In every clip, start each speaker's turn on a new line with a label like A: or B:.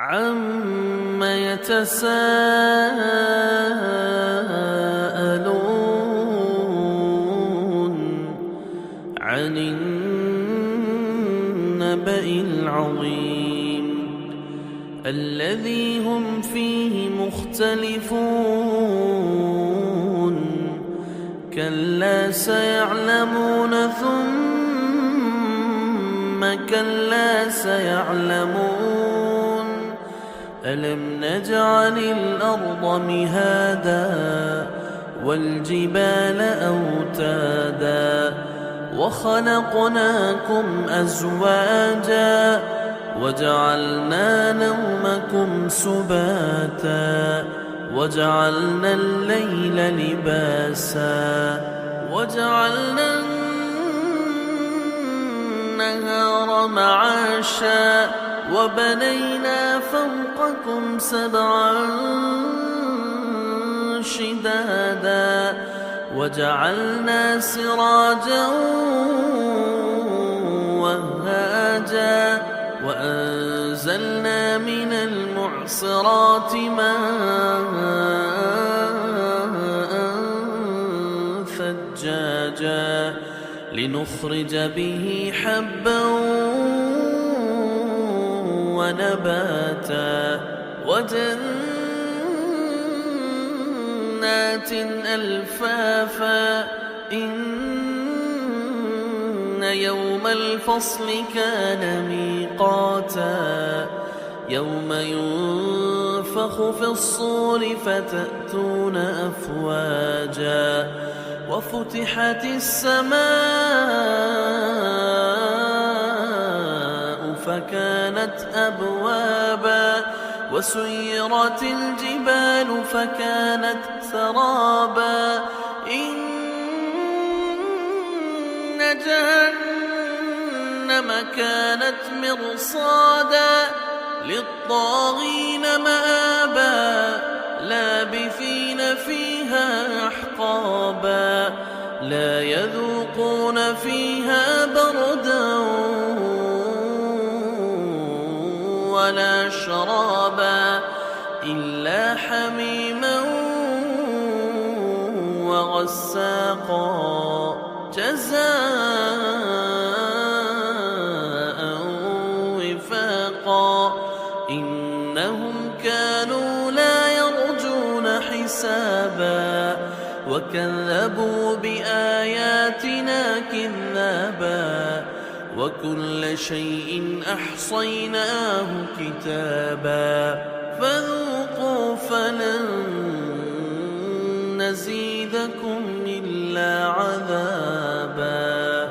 A: عَمَّ يَتَسَاءَلُونَ عَنِ النَّبَإِ الْعَظِيمِ الَّذِي هُمْ فِيهِ مُخْتَلِفُونَ كَلَّا سَيَعْلَمُونَ ثُمَّ كَلَّا سَيَعْلَمُونَ أَلَمْ نَجْعَلِ الْأَرْضَ مِهَادًا وَالْجِبَالَ أَوْتَادًا وَخَلَقْنَاكُمْ أَزْوَاجًا وَجَعَلْنَا نَوْمَكُمْ سُبَاتًا وَجَعَلْنَا اللَّيْلَ لِبَاسًا وَجَعَلْنَا النَّهَارَ مَعَاشًا وَبَنَيْنَا فَوْقَكُمْ سَبْعًا شِدَادًا وَجَعَلْنَا سِرَاجًا وَهَّاجًا وَأَنزَلْنَا مِنَ الْمُعْصِرَاتِ مَاءً ثَجَّاجًا لِنُخْرِجَ بِهِ حَبًّا وَنَبَاتًا وَجَنَّاتٍ أَلْفَافًا إِنَّ يَوْمَ الْفَصْلِ كَانَ مِيقَاتًا يَوْمَ يُنفَخُ فِي الصُّورِ فَتَأْتُونَ أَفْوَاجًا وَفُتِحَتِ السَّمَاءُ فَكَانَتْ أَبْوَابًا وَسُيِّرَتِ الْجِبَالُ فَكَانَتْ سَرَابًا إِنَّ جَهَنَّمَ كَانَتْ مِرْصَادًا لِلطَّاغِينَ مَآبًا لَابِثِينَ فِيهَا أَحْقَابًا لَا يَذُوقُونَ فِيهَا بَرْدًا وَلَا شَرَابًا إِلَّا حَمِيمًا وَغَسَّاقًا جَزَاءً وِفَاقًا إِنَّهُمْ كَانُوا لَا يَرْجُونَ حِسَابًا وَكَذَّبُوا بِآيَاتِنَا كِذَّابًا وَكُلَّ شَيْءٍ أَحْصَيْنَاهُ كِتَابًا فَذُوقُوا فَلَن نَّزِيدَكُمْ إِلَّا عَذَابًا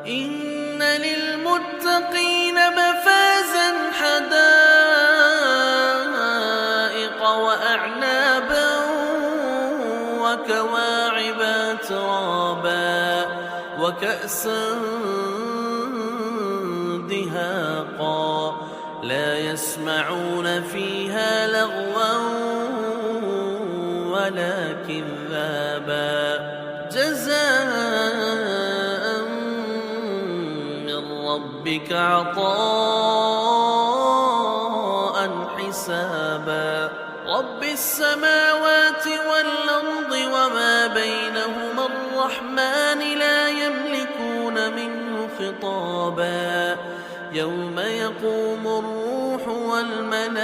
A: إِنَّ لِلْمُتَّقِينَ مَفَازًا حَدَائِقَ وَأَعْنَابًا وَكَوَاعِبَ أَتْرَابًا وَكَأْسًا دِهَاقًا لَا يَسْمَعُونَ فِيهَا لَغْوًا وَلَا كِذَّابًا جَزَاءً مِّن رَّبِّكَ عَطَاءً حِسَابًا رَّبِّ السَّمَاوَاتِ وَالْأَرْضِ وَمَا بَيْنَهُمَا الرَّحْمَٰنِ لَا يَمْلِكُونَ مِنْهُ خِطَابًا يَوْمَ يَقُومُ الرُّوحُ وَالْمَلَائِكَةُ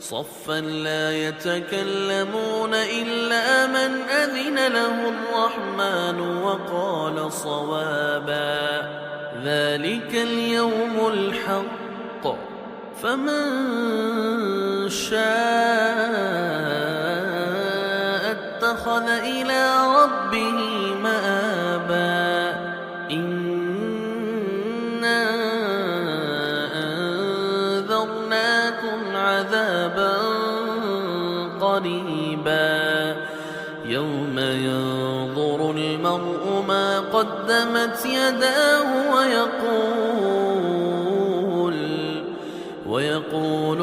A: صَفًّا لَّا يَتَكَلَّمُونَ إِلَّا مَنْ أَذِنَ لَهُ الرَّحْمَٰنُ وَقَالَ صَوَابًا ذَلِكَ الْيَوْمُ الْحَقُّ فَمَن شَاءَ اتَّخَذَ إِلَىٰ رَبِّهِ مَآبًا إِنَّا أَنذَرْنَاكُمْ عَذَابًا قَرِيبًا يَوْمَ يَنظُرُ الْمَرْءُ مَا قَدَّمَتْ يَدَاهُ وَيَقُولُ